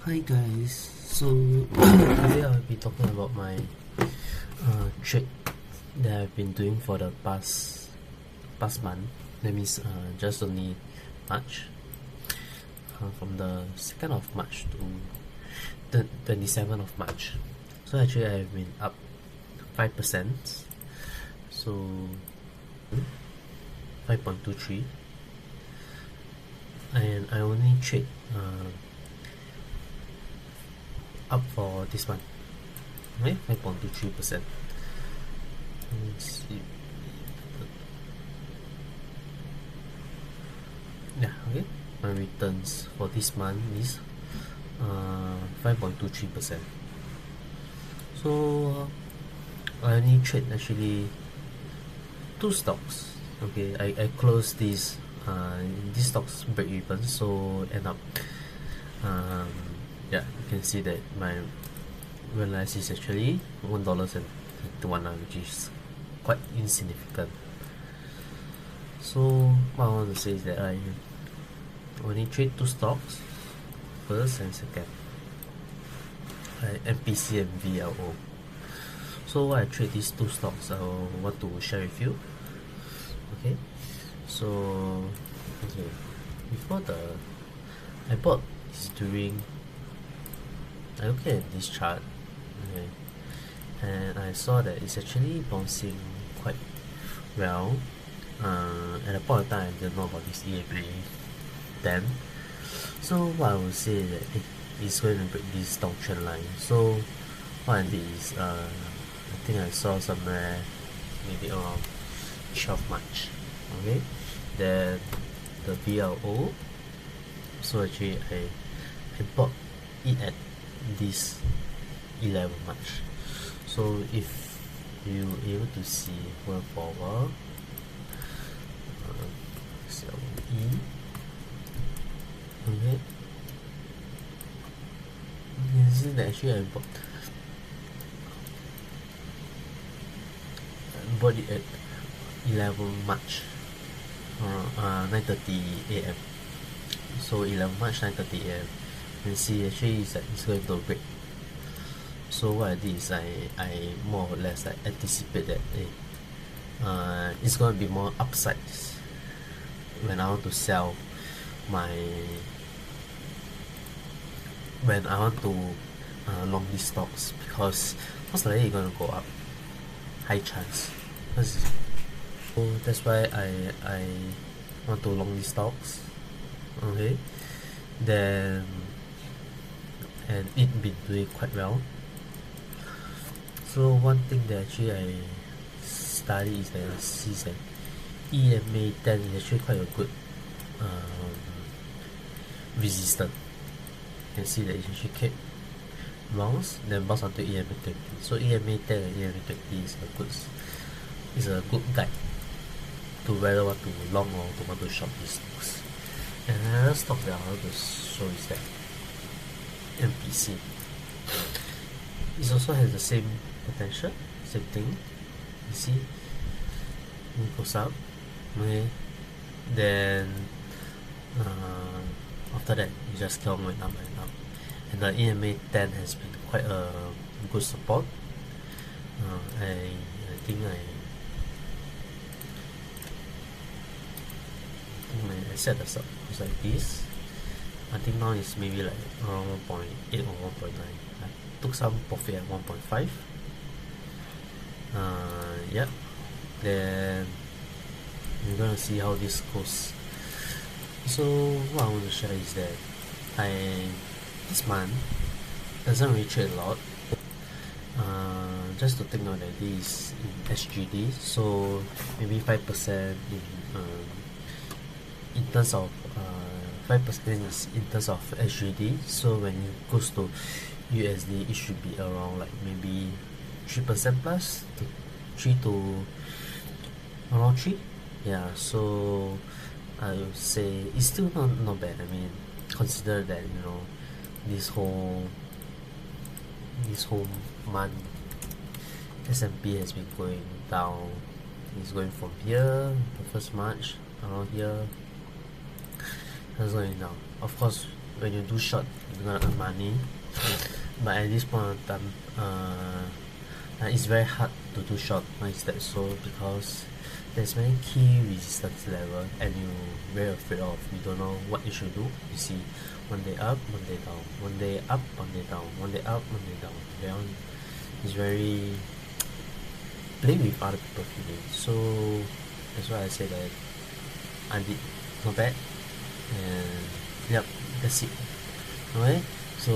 Hi guys, so today I'll be talking about my trade that I've been doing for the past month. That means just only March, from the 2nd of March to the 27th of March. So actually I've been up 5%, so 5.23, and I only trade up for this month, okay, 5.23%. Let's see. Yeah, okay. My returns for this month is 5.23%. So I only trade actually two stocks. Okay, I closed these stocks break even, so end up yeah, you can see that my realized is actually $1.21, which is quite insignificant. So what I want to say is that I only trade two stocks, first and second, MPC and VLO. So why I trade these two stocks, I want to share with you. Okay, so okay, before I bought this during, I look at this chart, okay, and I saw that it's actually bouncing quite well. At the point of time, I didn't know about this EMA then. So what I would say is that it's going to break this downtrend line. So what I did is, I think I saw somewhere maybe around 12 March. Okay, then the VLO. So actually I bought it at this 11 March. So if you able to see going forward, CLE, okay, you can see that actually I bought it at 11 March, 9:30 AM. So 11 March 9:30 AM. You can see actually it's going to break. So what I did is I more or less like anticipate that it's going to be more upsides when I want to sell when I want to long these stocks, because most likely it's going to go up, high chance. So that's why I want to long these stocks. Okay, then and it been doing quite well. So one thing that actually I study is that I see that EMA 10 is actually quite a good resistance. You can see that it actually kept bounce, then bounce onto EMA 20. So EMA 10 and EMA 20 is a good guide to whether want to long or to want to short these stocks. And another stock that I want to show is that MPC. It also has the same potential, same thing. You see, it goes up, okay, then after that it just kept on going up and up, and the EMA 10 has been quite a good support. I think I set the stop was like this. I think now it's maybe like around 1.8 or 1.9. I took some profit at 1.5. Yeah, then we're gonna see how this goes. So what I want to share is that this month doesn't really trade a lot. Just to take note that this is in SGD, so maybe 5% in terms of 5% is in terms of SGD. So when it goes to USD, it should be around like maybe 3% plus to 3 to around 3. Yeah, so I would say it's still not bad. I mean, consider that, you know, this whole month S&P has been going down. It's going from here, the 1st March, around here, it's going down. Of course, when you do short, you're gonna earn money. But at this point of time, it's very hard to do short. Why is that so? Because there's many key resistance level and you're very afraid of. You don't know what you should do. You see, one day up, one day down, one day up, one day down, one day up, one day down. It's very playing with other people's feelings. So that's why I say that I did not bad. And yep, that's it. Okay, so